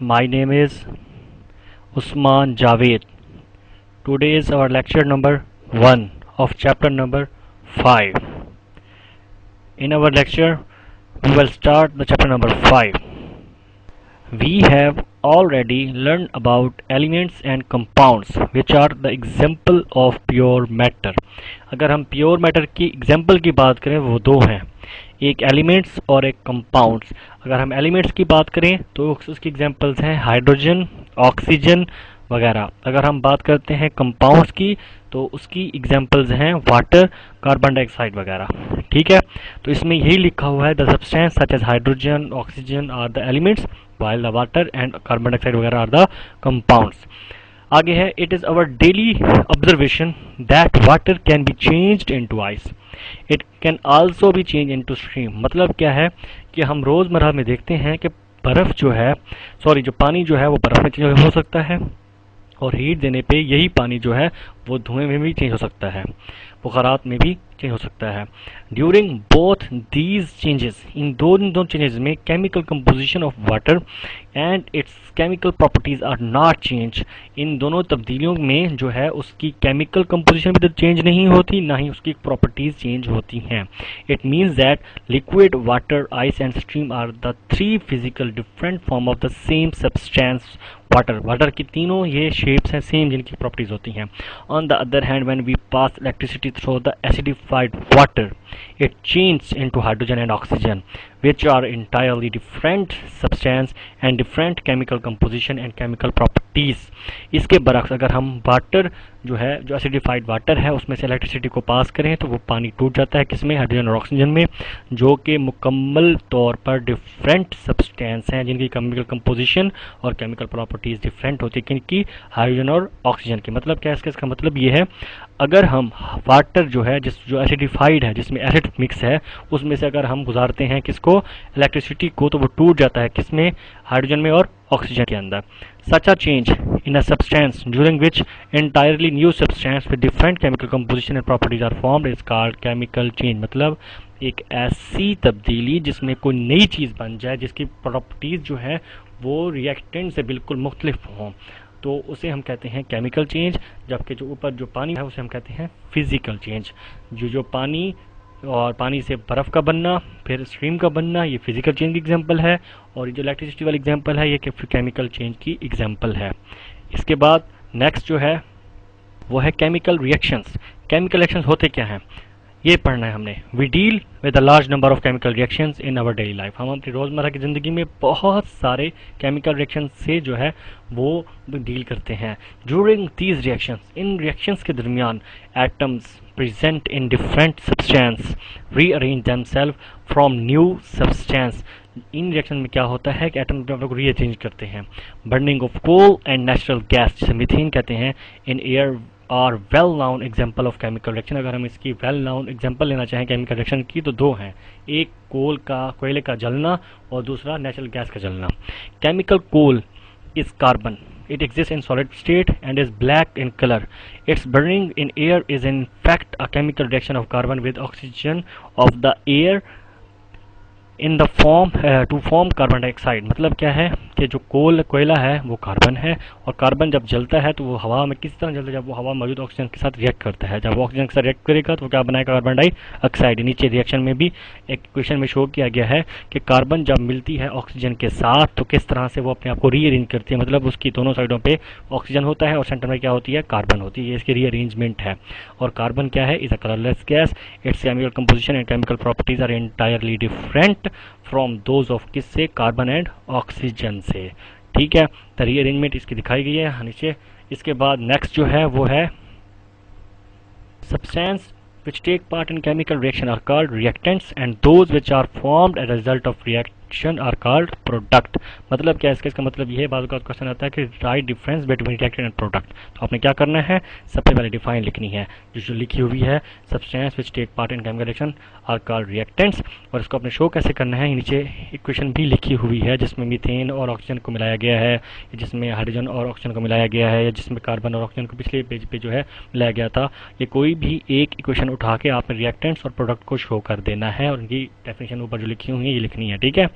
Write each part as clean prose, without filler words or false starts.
my name is Usman Javed. Today is our lecture number 1 of chapter number 5. In our lecture, we will start the chapter number 5. We have already learned about elements and compounds, which are the example of pure matter. अगर हम pure matter की example की बात करें वो दो हैं, एक एलिमेंट्स और एक कंपाउंड्स। अगर हम एलिमेंट्स की बात करें तो उसकी एग्जांपल्स हैं हाइड्रोजन, ऑक्सीजन वगैरह। अगर हम बात करते हैं कंपाउंड्स की तो उसकी एग्जांपल्स हैं वाटर, कार्बन डाइऑक्साइड वगैरह। ठीक है, तो इसमें यही लिखा हुआ है, the substance such as hydrogen, oxygen are the elements while the water and carbon dioxide वगैरह are the compounds। आगे है, it is our daily observation that water can be changed into ice, it can also be changed into stream। मतलब क्या है कि हम रोज़मर्रा में देखते हैं कि बर्फ़ जो है जो पानी जो है वो बर्फ़ में चेंज हो सकता है, और हीट देने पे यही पानी जो है वो धुएं में भी चेंज हो सकता है, बुखारात में भी चेंज हो सकता है। ड्यूरिंग बोथ दीज चेंजेस, इन दोनों चेंजेस में chemical composition of water and its chemical properties are not change. इन दोनों तब्दीलियों में जो है उसकी केमिकल कंपोजिशन भी तो चेंज नहीं होती, ना ही उसकी प्रॉपर्टीज चेंज होती हैं। It means that liquid, water, ice and stream are the three physical different form of the same substance water की तीनों ये शेप्स हैं सेम जिनकी प्रॉपर्टीज होती हैं। On the other hand when we pass electricity through the acidified water it changes into hydrogen and oxygen, which are entirely different substance and different chemical composition and chemical properties। इसके बरक्स अगर हम water जो है, जो acidified water है, उसमें से electricity को पास करें तो वो पानी टूट जाता है किसमें, हाइड्रोजन और ऑक्सीजन में, जो कि मुकम्मल तौर पर डिफरेंट सब्सटेंस हैं जिनकी केमिकल कंपोजिशन और केमिकल प्रॉपर्टीज डिफरेंट होती है, किनकी, हाइड्रोजन और ऑक्सीजन की। मतलब क्या है इसका मतलब ये है, अगर हम वाटर जो है जो एसिडिफाइड है, जिसमें एसिड मिक्स है, उसमें से अगर हम गुजारते हैं किसको, इलेक्ट्रिसिटी को, तो वो टूट जाता है किसमें, हाइड्रोजन में और ऑक्सीजन के अंदर। Such a change in a substance during which entirely new substance with different chemical composition and properties are formed is called chemical change। मतलब एक ऐसी तब्दीली जिसमें कोई नई चीज़ बन जाए जिसकी प्रॉपर्टीज़ जो है वो रिएक्टेंट से बिल्कुल मुख्तलिफ हों, तो उसे हम कहते हैं केमिकल चेंज। जबकि जो ऊपर जो पानी है उसे हम कहते हैं फिजिकल चेंज। जो पानी और पानी से बर्फ़ का बनना, फिर स्ट्रीम का बनना, ये फिजिकल चेंज की एग्जांपल है, और ये जो इलेक्ट्रिसिटी वाली एग्जांपल है ये केमिकल चेंज की एग्जांपल है। इसके बाद नेक्स्ट जो है वो है केमिकल रिएक्शंस। केमिकल रिएक्शंस होते क्या हैं ये पढ़ना है हमने। We deal with a large number of chemical reactions in our daily life. हम अपनी रोज़मर्रा की ज़िंदगी में बहुत सारे केमिकल रिएक्शन से जो है वो डील करते हैं। During these reactions, in reactions के दरमियान atoms present in different substance rearrange themselves from new substance। In reaction में क्या होता है कि एटम को रीअरेंज करते हैं। Burning of coal and natural gas, जिसे मीथेन कहते हैं, in air are well known example of chemical reaction. अगर हम इसकी वेल नाउन एग्जांपल लेना चाहें केमिकल रिएक्शन की तो दो हैं, एक कोयले का जलना और दूसरा नेचुरल गैस का जलना। Chemical coal is carbon, it exists in solid state and is black in color। Its burning in air is in fact a chemical reaction of carbon with oxygen of the air in the form to form carbon dioxide. मतलब क्या है कि जो कोयला है वो carbon है, और कार्बन जब जलता है तो वो हवा में किस तरह जलता है, जब वो हवा मौजूद ऑक्सीजन के साथ रिएक्ट करता है। जब वो ऑक्सीजन के साथ रिएक्ट करेगा तो क्या बनाएगा, कार्बन डाइऑक्साइड। नीचे रिएक्शन में भी एक क्वेश्चन में शो किया गया है कि कार्बन जब मिलती है ऑक्सीजन के साथ तो किस तरह से वो अपने आप को रीअरेंज करती है। मतलब उसकी दोनों साइडों पर ऑक्सीजन होता है और सेंटर में क्या होती है, कार्बन होती है। ये इसकी रीअरेंजमेंट है। और कार्बन क्या है, is a colourless gas. Its chemical composition and chemical properties are entirely different from those of किससे, कार्बन एंड ऑक्सीजन से। ठीक है, तो रीअरेंजमेंट इसकी दिखाई गई है नीचे। इसके बाद नेक्स्ट जो है वो है substance which take part in chemical reaction are called reactants and those which are formed as a result of reaction are called product। मतलब क्या है इसका मतलब ये है, बाद का क्वेश्चन आता है कि right difference between reactant and product. तो आपने क्या करना है, सबसे पहले डिफाइन लिखनी है जो लिखी हुई है, substance which take part in chemical reaction are called reactants. और इसको आपने शो कैसे करना है, नीचे इक्वेशन भी लिखी हुई है जिसमें मीथेन और ऑक्सीजन को मिलाया गया है, जिसमें हाइड्रोजन और ऑक्सीजन को मिलाया गया है, या जिसमें कार्बन और ऑक्सीजन को पिछले पेज पे जो है मिलाया गया था। ये कोई भी एक इक्वेशन उठा के आपने रिएक्टेंट्स और प्रोडक्ट को शो कर देना है, और उनकी डेफिनेशन ऊपर जो लिखी हुई है ये लिखनी है। ठीक है,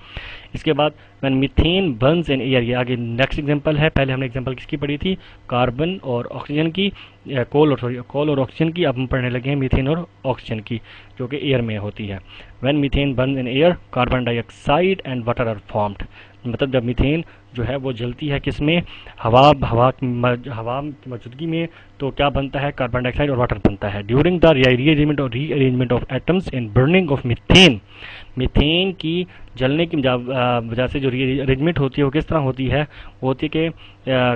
इसके बाद when methane burns in air, ये आगे नेक्स्ट एग्जांपल है। पहले हमने एग्जांपल किसकी पढ़ी थी, कार्बन और ऑक्सीजन की, कोल और ऑक्सीजन की। अब हम पढ़ने लगे हैं मीथेन और ऑक्सीजन की, जो कि एयर में होती है। When methane burns in air carbon dioxide and water are formed, मतलब जब मीथेन जो है वो जलती है किसमें, हवा की मौजूदगी में, तो क्या बनता है, कार्बन डाइऑक्साइड और वाटर बनता है। During the rearrangement of atoms in burning of methane, methane की जलने की वजह से जो रीअरेंजमेंट होती है वो किस तरह होती है, वो होती है कि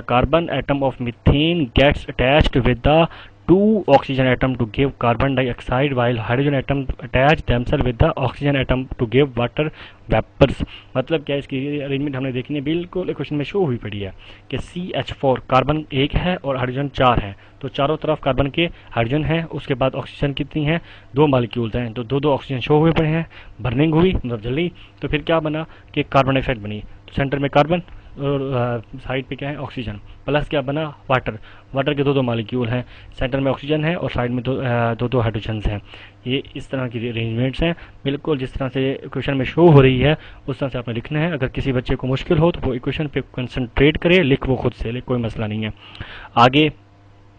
carbon atom of methane gets attached with the two oxygen atom to give carbon dioxide, while hydrogen atom attach themselves with the oxygen atom to give water vapors। मतलब क्या, इसकी अरेंजमेंट हमने देखी है, बिल्कुल क्वेश्चन में शो हुई पड़ी है कि CH4 कार्बन एक है और हाइड्रोजन 4 है, तो चारों तरफ कार्बन के हाइड्रोजन है, उसके बाद ऑक्सीजन कितनी है, 2 मॉलिक्यूल्स हैं, तो दो ऑक्सीजन शो हुए पड़े हैं, बर्निंग हुई मतलब जली, तो फिर क्या बना कि कार्बन डाइऑक्साइड बनी, तो सेंटर में कार्बन और साइड पे क्या है ऑक्सीजन, प्लस क्या बना वाटर के 2 मॉलिक्यूल हैं, सेंटर में ऑक्सीजन है और साइड में दो हाइड्रोजन्स हैं। ये इस तरह की अरेंजमेंट्स हैं, बिल्कुल जिस तरह से इक्वेशन में शो हो रही है उस तरह से आपने लिखना है। अगर किसी बच्चे को मुश्किल हो तो वो इक्वेशन पे कंसंट्रेट करे, लिख वो खुद से, कोई मसला नहीं है। आगे,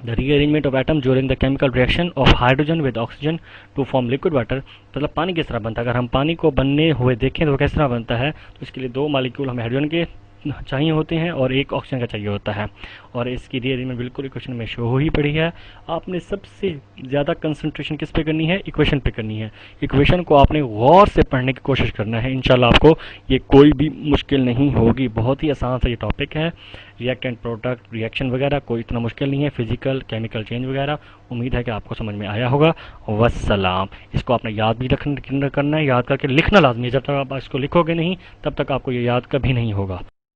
the rearrangement of atom during the chemical reaction of hydrogen with oxygen to form liquid water, मतलब पानी किस तरह बनता है। अगर हम पानी को बनने हुए देखें तो किस तरह बनता है, तो इसके लिए 2 मॉलिक्यूल हमें हाइड्रोजन के चाहिए होते हैं और एक ऑक्सीजन का चाहिए होता है, और इसकी रीअरेंजमेंट बिल्कुल इक्वेशन में शो हो ही पड़ी है। आपने सबसे ज़्यादा कंसंट्रेशन किस पे करनी है, इक्वेशन पे करनी है। इक्वेशन को आपने गौर से पढ़ने की कोशिश करना है, इंशाल्लाह आपको ये कोई भी मुश्किल नहीं होगी। बहुत ही आसान सा ये टॉपिक है, रिएक्टेंट प्रोडक्ट रिएक्शन वगैरह कोई इतना मुश्किल नहीं है, फिजिकल केमिकल चेंज वगैरह। उम्मीद है कि आपको समझ में आया होगा। वस्सलाम। इसको आपने याद भी करना है, याद करके लिखना लाजमी है। जब तक आप इसको लिखोगे नहीं तब तक आपको ये याद कभी नहीं होगा।